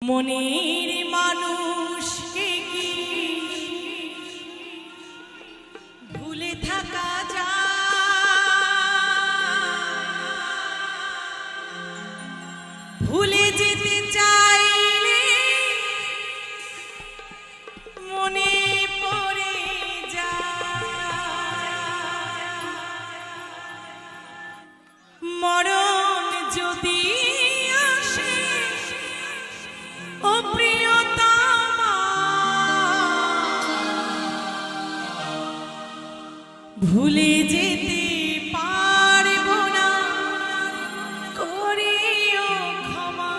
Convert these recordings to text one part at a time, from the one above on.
মনের মানুষকে কি ভুলে থাকা যায়? ভুলে যেতে চাইলে মনে পড়ে যায়। মরণ যদি আসে ও প্রিয়তমা, ভুলে যেতে পারব না, করিও ক্ষমা।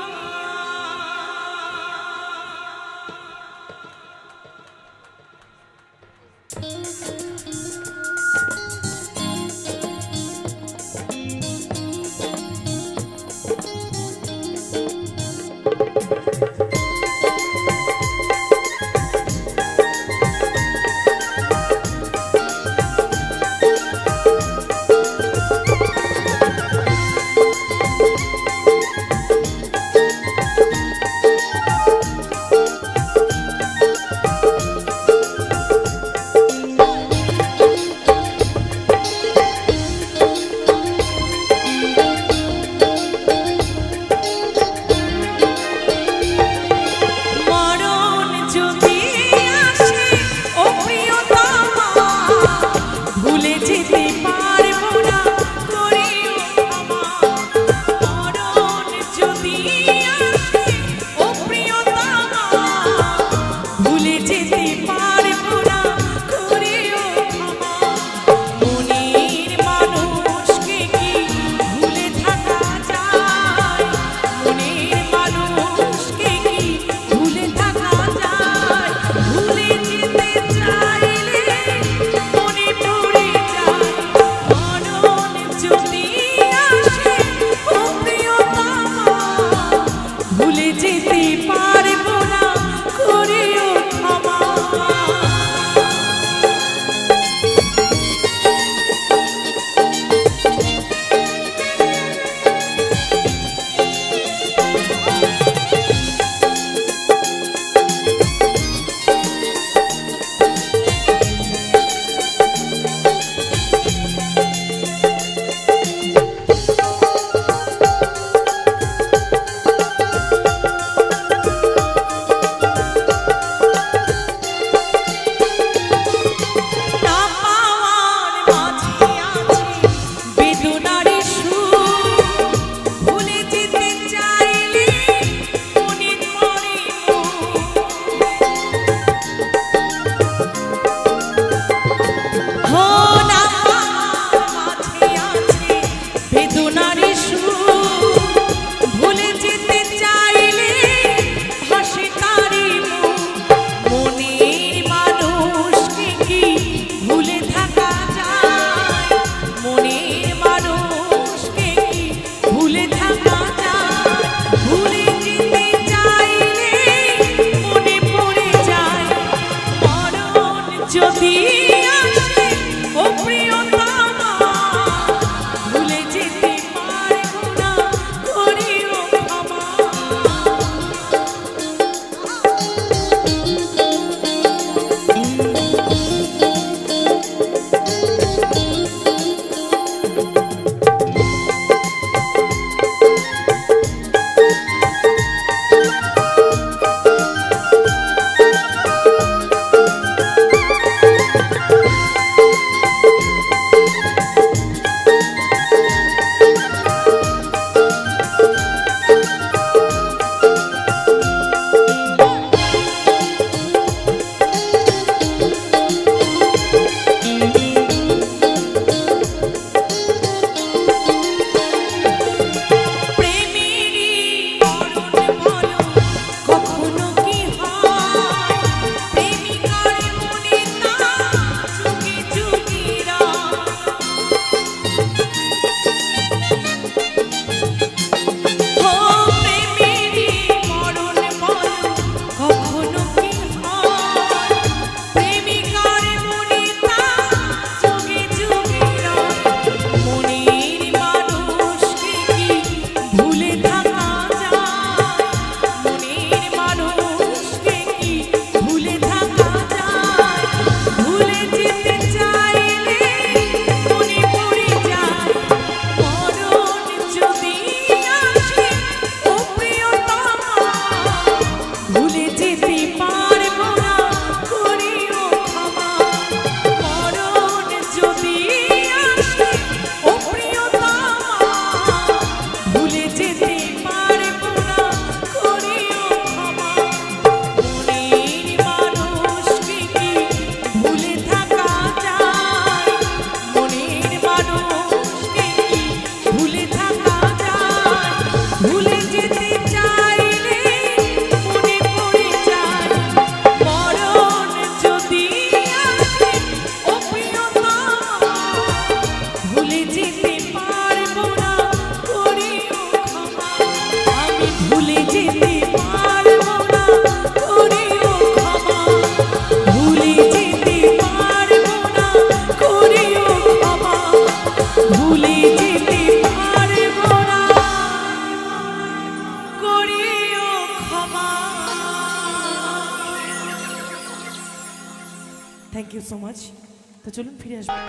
ক্ষমা। Thank you so much. তো চলুন ফিরে আসবো।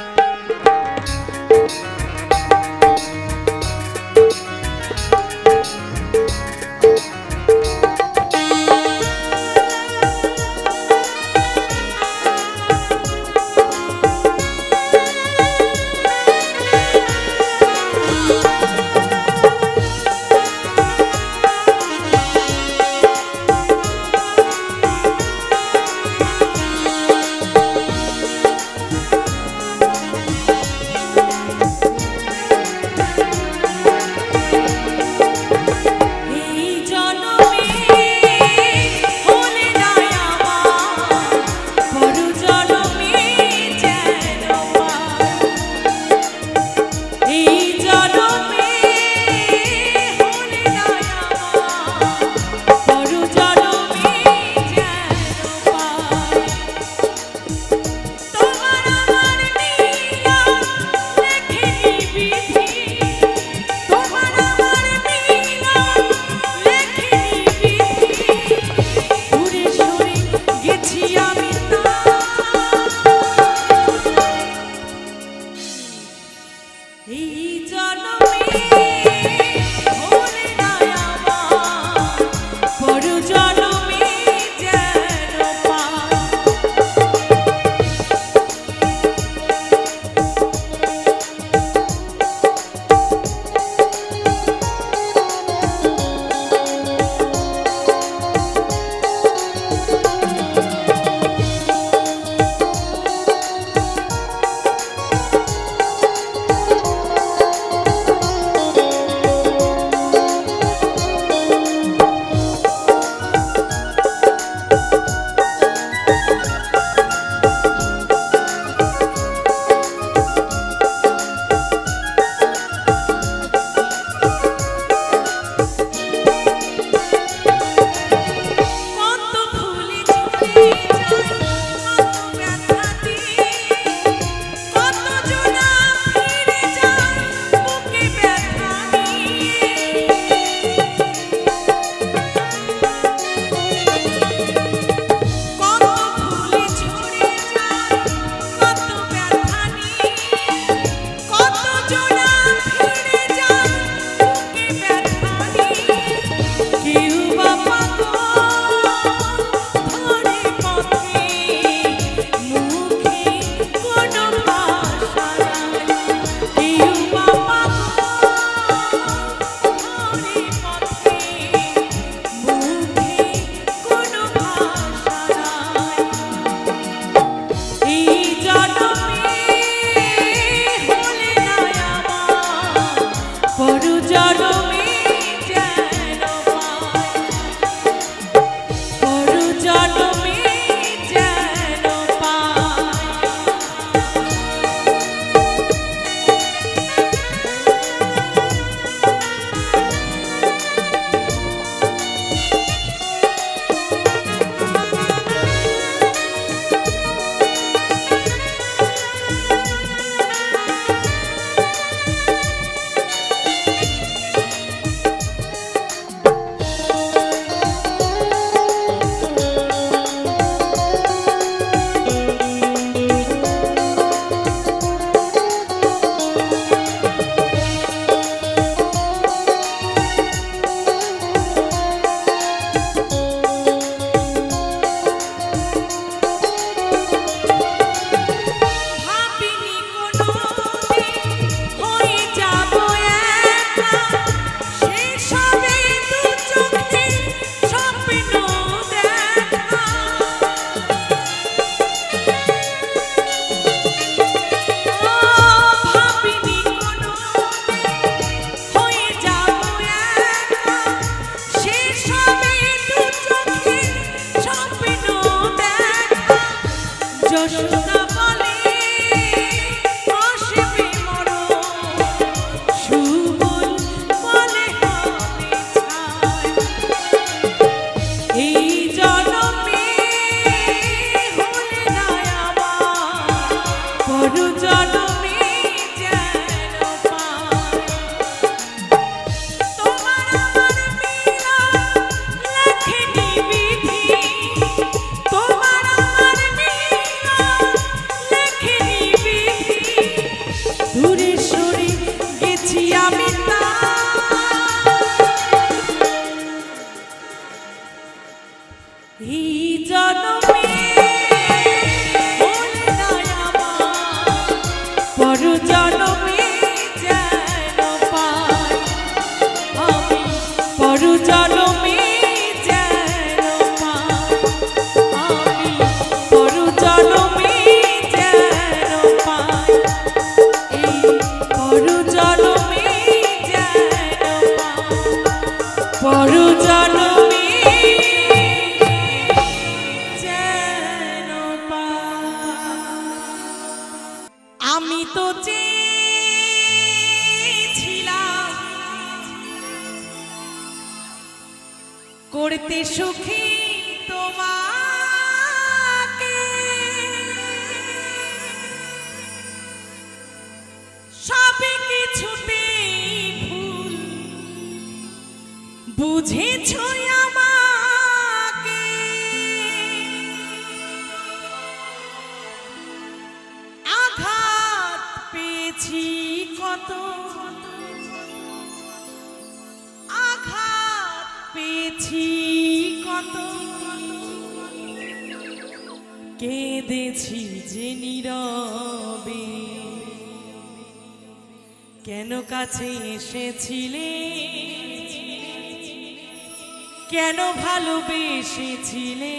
এই জনমে ভুল নাই আমার, পর জনমে যেন পাই আমি, পর জনমে যেন পাই আমি, পর জনমে যেন পাই, এই পর জনমে যেন পাই, পর জনমে যেন পাই। আমি তো চেয়েছিলাম করতে সুখী তোমাকে, সবে কিছুতেই ভুল বুঝেছ আমাকে, আঘাত পেয়েছি কত, আঘাত পেয়েছি কত, কেঁদেছি যে নীরবে, কেন কাছে এসেছিলে, কেন ভালোবেসেছিলে,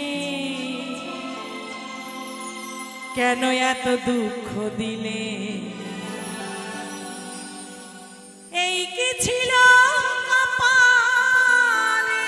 কেন এত দুঃখ দিলে, এই কি ছিল কপালে।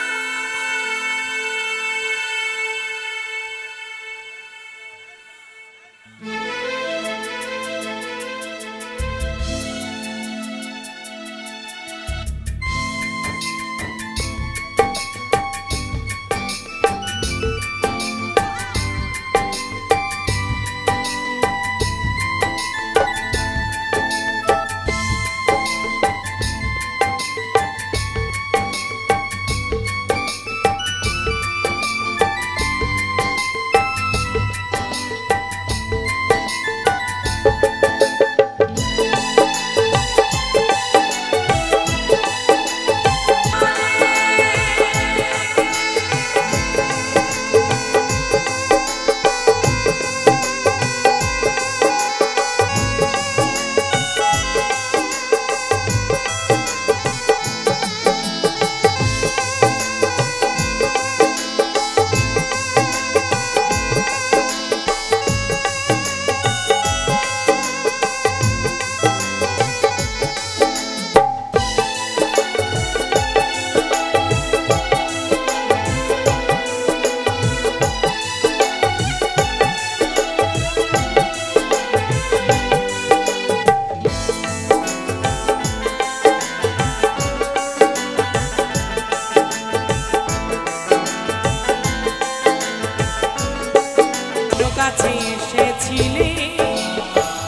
কাছে এসেছিলে,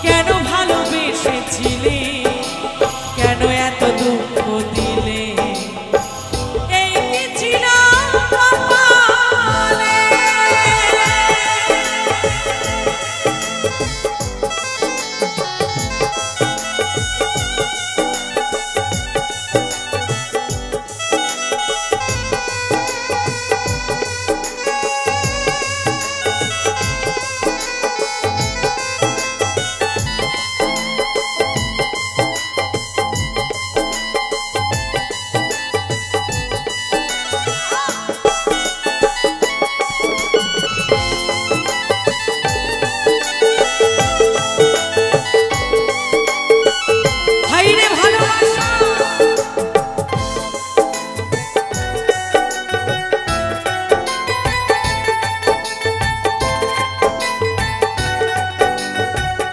কেন ভালোবেসেছিলে, কেন এত দুঃখ দিলে, এই কি ছিল কপালে।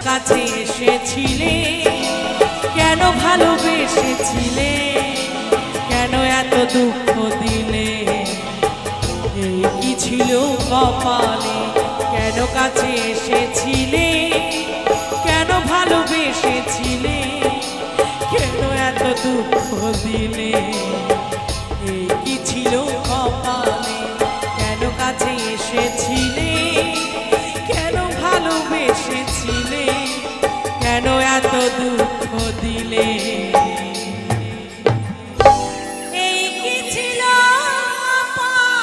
কাছে এসেছিলে, কেন ভালোবেসেছিলে, কেন এত দুঃখ দিলে, এই কি ছিল কপালে। কেন কাছে এসেছিলে, কেন ভালোবেসেছিলে, কেন এত দুঃখ দিলে, এই কি ছিল কপালে। কেন কাছে এসেছিলে, কেন ভালোবেসেছিলে, কেন এত দুঃখ দিলে, এই কি ছিল কপালে।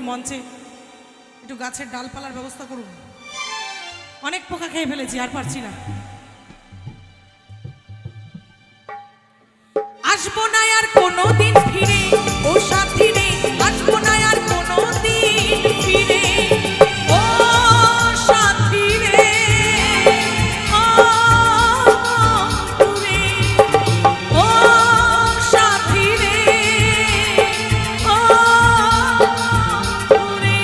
মঞ্চে একটু গাছের ডালপালার ব্যবস্থা করুন। অনেক পোকা খেয়ে ফেলেছি, আর পারছি না। আসবো না আর কোনোদিন ফিরে ও সাথী রে, আসবো না আর কোনোদিন ফিরে ও সাথী রে, ও দূরে, ও সাথী রে, ও দূরে।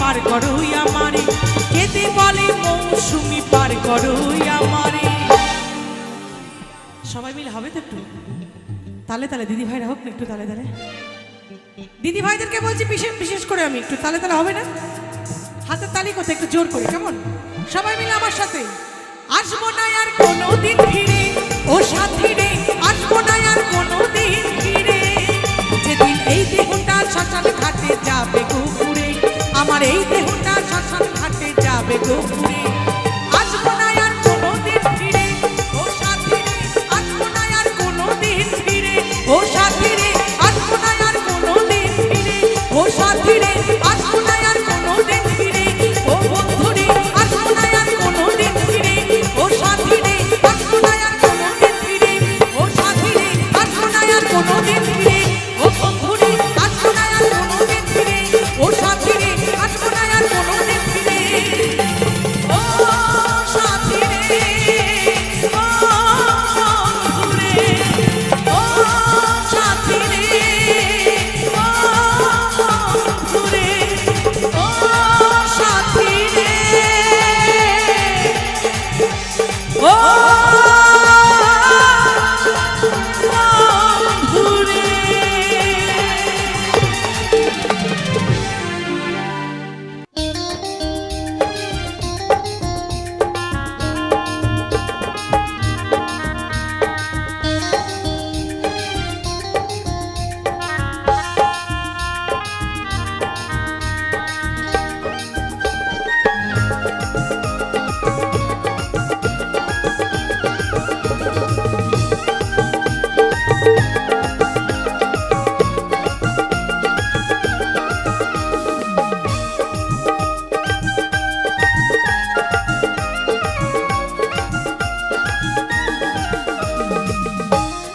পার করোই আমারে, কেঁদে বলে মৌসুমি পার করোই আমারে। সবাই মিলে হবে তো একটু তালে তালে, দিদি ভাইরা হোক না একটু তালে তালে। দিদি ভাইদেরকে বলছি বিশেষ বিশেষ করে আমি একটু তালে তালে হবে না? হাতের তালি করতে একটু জোর করে, কেমন? সবাই মিলে আমার সাথে। আসবো না আর কোনোদিন ফিরে ও সাথী রে, আসবো না আর কোনোদিন ফিরে, যেদিন এই দেহটা শ্মশান ঘাটে যাবে গো পুরে, আমার এই দেহটা শ্মশান ঘাটে যাবে গো পুরে। আসবো না আর কোনোদিন ফিরে ও সাথী রে, আসবো না আর কোনোদিন ফিরে ও সাথী রে, আসবো না আর কোনোদিন ফিরে ও সাথী রে, আসবো না আর কোনোদিন ফিরে ও বন্ধু রে, আসবো না আর কোনোদিন ফিরে ও সাথী রে, আসবো না আর কোনোদিন ফিরে ও সাথী রে, আসবো না আর কোনোদিন ফিরে ও বন্ধু রে, আসবো না আর কোনোদিন ফিরে ও সাথী রে, আসবো না আর কোনোদিন ফিরে ও সাথী রে, ও বন্ধু রে, ও সাথী রে, ও বন্ধু রে, ও সাথী রে, ও বন্ধু রে।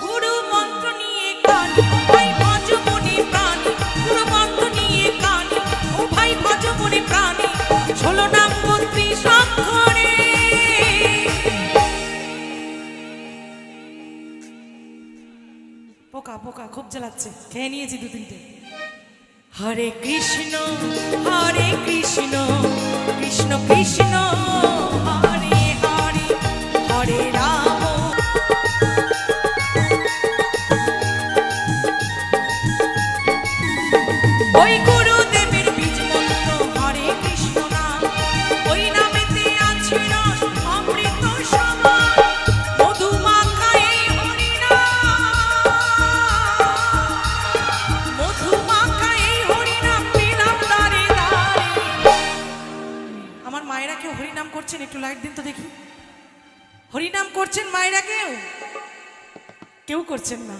গুরু মন্ত্র নিয়ে কানি ভাই ভজ মনে প্রাণী, গুরু মন্ত্র নিয়ে কানি ও ভাই ভজ মনে প্রাণী, ষোলো নাম ৩২ অক্ষরে। পোকা পোকা খুব জ্বালাচ্ছে, খেয়ে নিয়েছি ২-৩টে। হরে কৃষ্ণ কৃষ্ণ কৃষ্ণ হরে হরে, হরে রাম ওই গুরুদেবের বীজ মন্ত্র হরে কৃষ্ণ নাম, ওই নামেতে আছে রস অমৃত সমান, মধু মাখা এই হরি নাম, মধু মাখা এই হরি নাম পেলাম দাঁড়ে দাঁড়ে। আমার মায়েরা কেউ হরিনাম করছেন? একটু লাইট দিন তো দেখি। হরিনাম করছেন মায়েরা? কেউ করছেন না।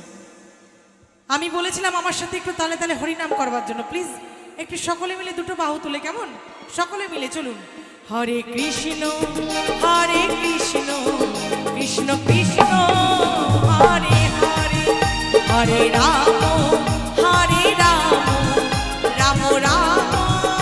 আমি বলেছিলাম আমার সাথে একটু তালে তালে হরিনাম করবার জন্য, প্লিজ একটু সকলে মিলে দুটো বাহু তুলে, কেমন? সকলে মিলে চলুন। হরে কৃষ্ণ কৃষ্ণ কৃষ্ণ হরে হরে, হরে রাম রাম রাম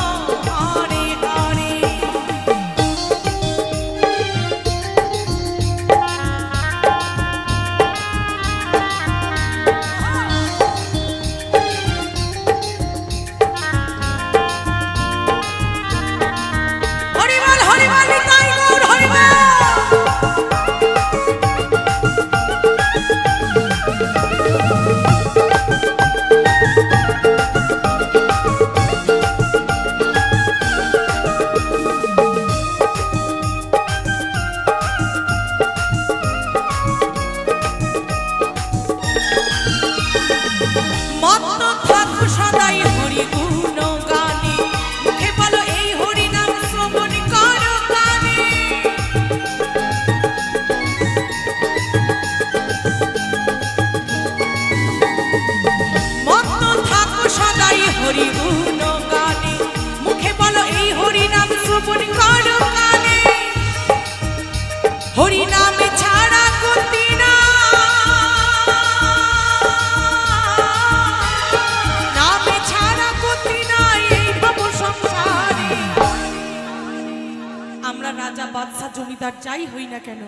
যাই হই না কেন,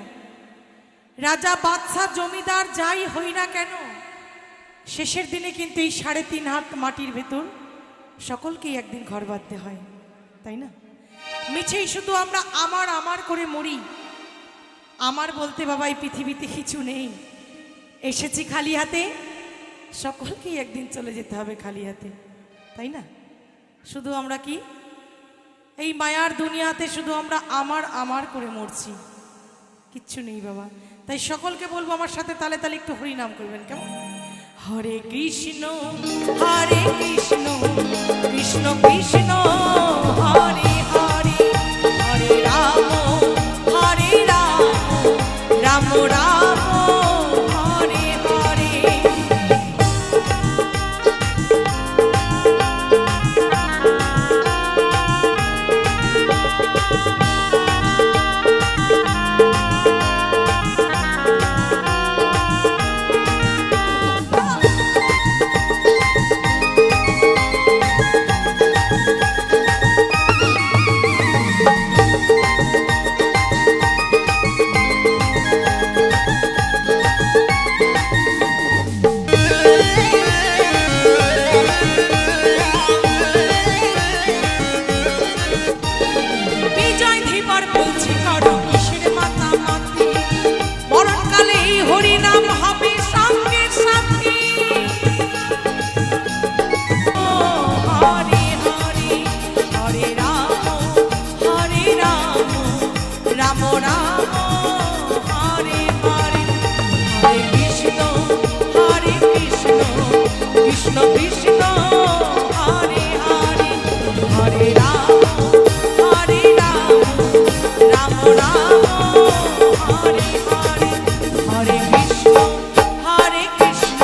রাজা বাদশা জমিদার যাই হই না কেন, শেষের দিনে কিন্তু এই 3.5 হাত মাটির ভেতর সকলকেই একদিন ঘর বাঁধতে হয়, তাই না? মিছেই শুধু আমরা আমার আমার করে মরি। আমার বলতে বাবা এই পৃথিবীতে কিছু নেই, এসেছি খালি হাতে, সকলকেই একদিন চলে যেতে হবে খালি হাতে, তাই না? শুধু আমরা কি এই মায়ার দুনিয়াতে শুধু আমরা আমার আমার করে মরছি, কিচ্ছু নেই বাবা। তাই সকলকে বলবো আমার সাথে তালে তালে একটু হরিনাম করবেন, কেমন? হরে কৃষ্ণ কৃষ্ণ কৃষ্ণ হরে হরে, হরে রাম রাম রাম হরে হরে। কৃষ্ণ কৃষ্ণ হরে হরে, হরে রাম রাম রাম হরে হরে, হরে কৃষ্ণ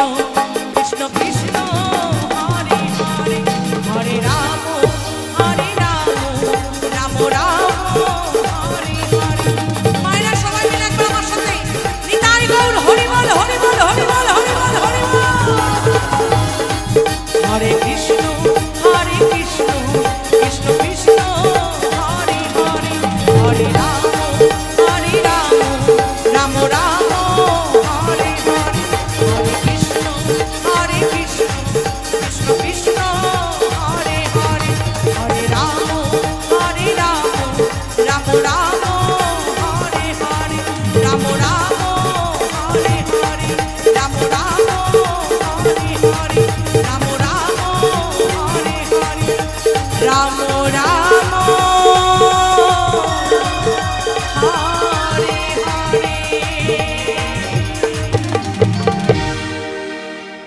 কৃষ্ণ কৃষ্ণ হরে হরে, হরে রাম রাম রাম হরে হরে। মায়েরা সবাই মিলে একবার আমার সাথে নিতাই গৌর হরি বল হরি বল হরি বল হরি বল হরি বল। হরে কৃষ্ণ কৃষ্ণ কৃষ্ণ হরে হরে, হরে রাম রাম রাম হরে হরে, হরে কৃষ্ণ কৃষ্ণ কৃষ্ণ হরে হরে, হরে রাম রাম রাম হরে হরে, রাম রাম হরে হরে, রাম রাম হরে হরে, রাম রাম হরে হরে, রাম রাম হরে হরে।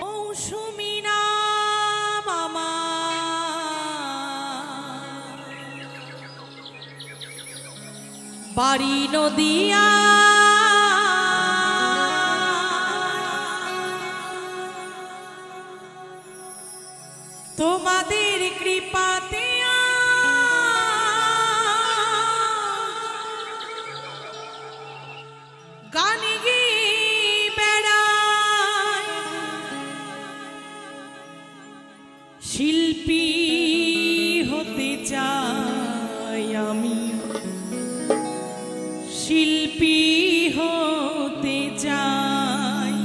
মৌসুমী নাম আমার, বাড়ি নদিয়া, তোমাদের কৃপাতে গানে গেয়ে বেড়াই, শিল্পী হতে চাই আমি, শিল্পী হতে চাই।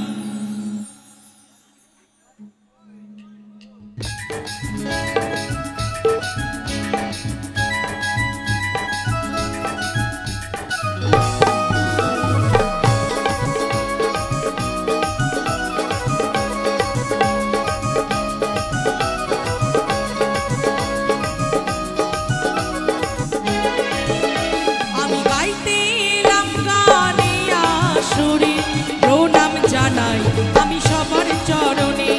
প্রণাম জানাই আমি সবার চরণে,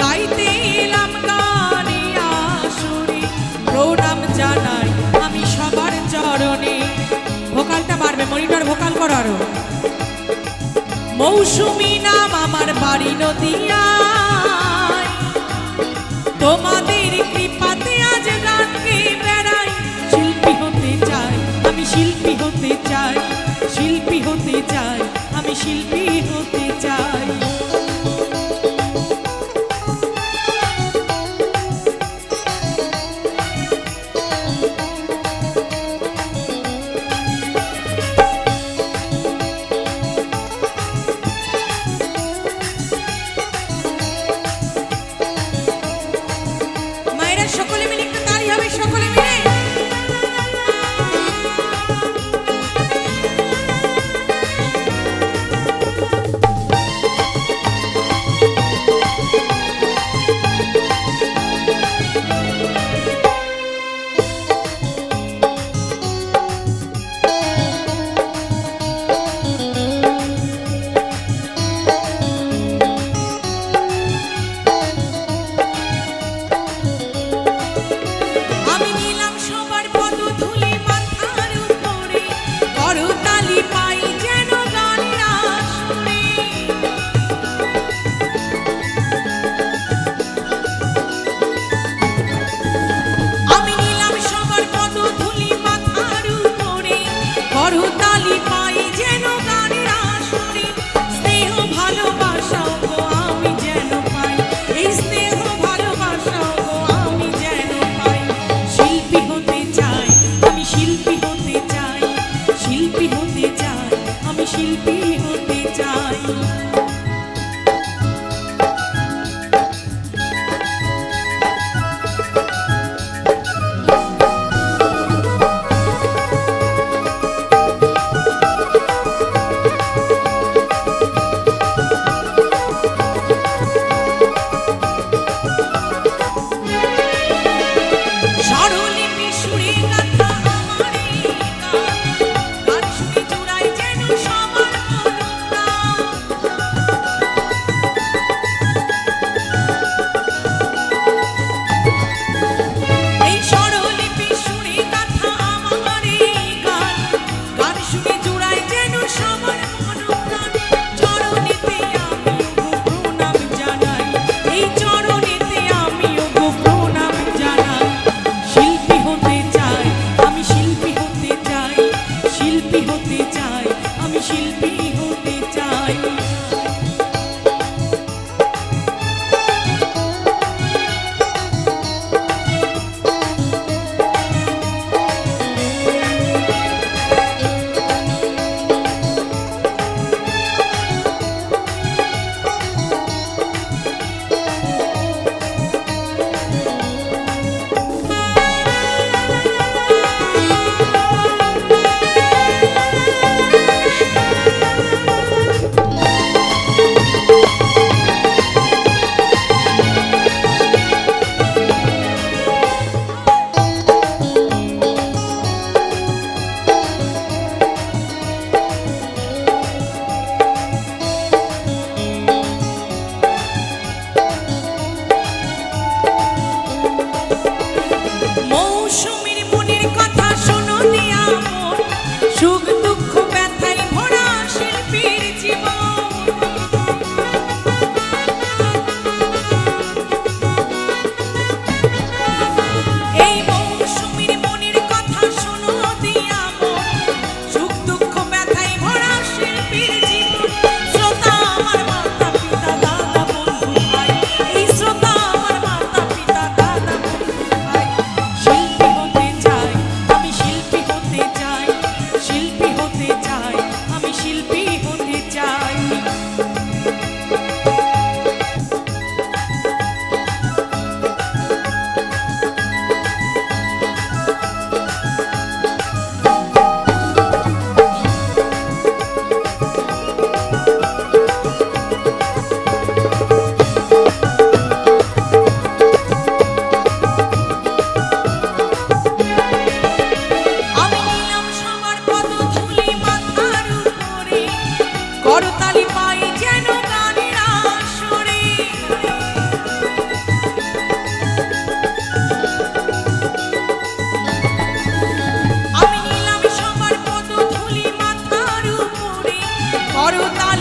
গাইতে এলাম গানে আসরে, প্রণাম জানাই আমি সবার চরণে। ভোকালটা বাড়বে, মনিটর ভোকাল করো আরো। মৌসুমী নাম আমার, বাড়ি নদিয়ায়, তোমাদের কৃপাতে আজ গান গেয়ে বেড়াই, শিল্পী হতে চাই আমি, শিল্পী হতে চাই, শিল্পী হতে চাই আমি, শিল্পী হতে চাই।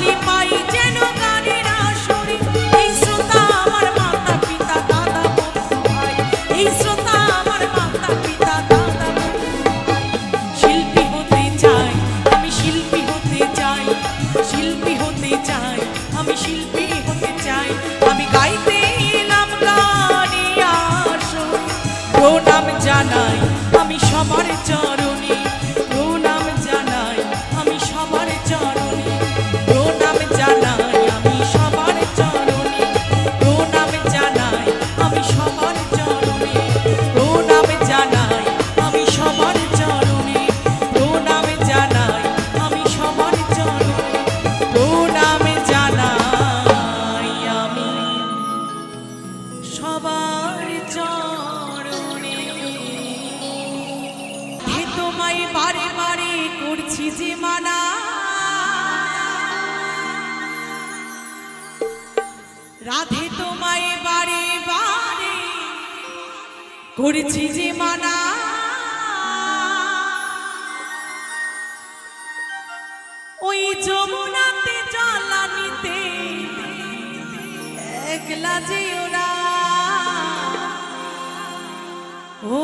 তালি পাই যেন গানের আসরে। এই শ্রোতা আমার মাতা পিতা দাদা বন্ধু ভাই, এই শ্রোতা আমার মাতা পিতা দাদা বন্ধু ভাই। শিল্পী হতে চাই আমি, শিল্পী হতে চাই, শিল্পী হতে চাই আমি, শিল্পী হতে চাই আমি। গাইতে এলাম গানে আসরে, প্রণাম জানাই আমি সবার চরণে, প্রণাম জানাই আমি সবার চরণে, প্রণাম জানাই আমি সবার চরণে, প্রণাম জানাই আমি সবার চরণে, প্রণাম জানাই আমি সবার চরণে, প্রণাম জানাই আমি সবার চরণে, প্রণাম জানাই আমি সবার চরণে। হে তোমায় বারে বারে করছি যে মানা, রাধে তোমায় বারে বারে করছি যে মানা। ওই যমুনাতে জ্বালানিতে একলা যেও না, ও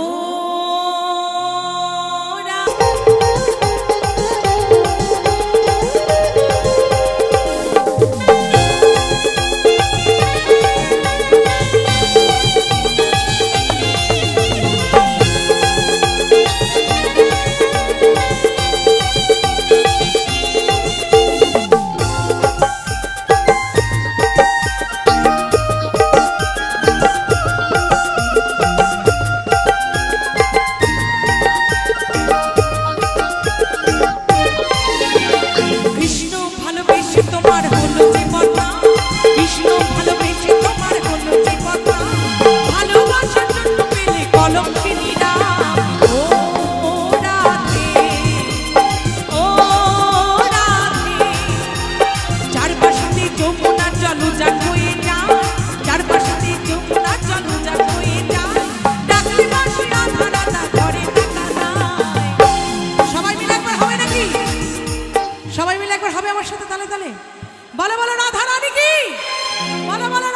সবাই মিলে একবার হবে আমার সাথে তালে তালে। বলো বলো রাধা রানী কি, বলো বলো।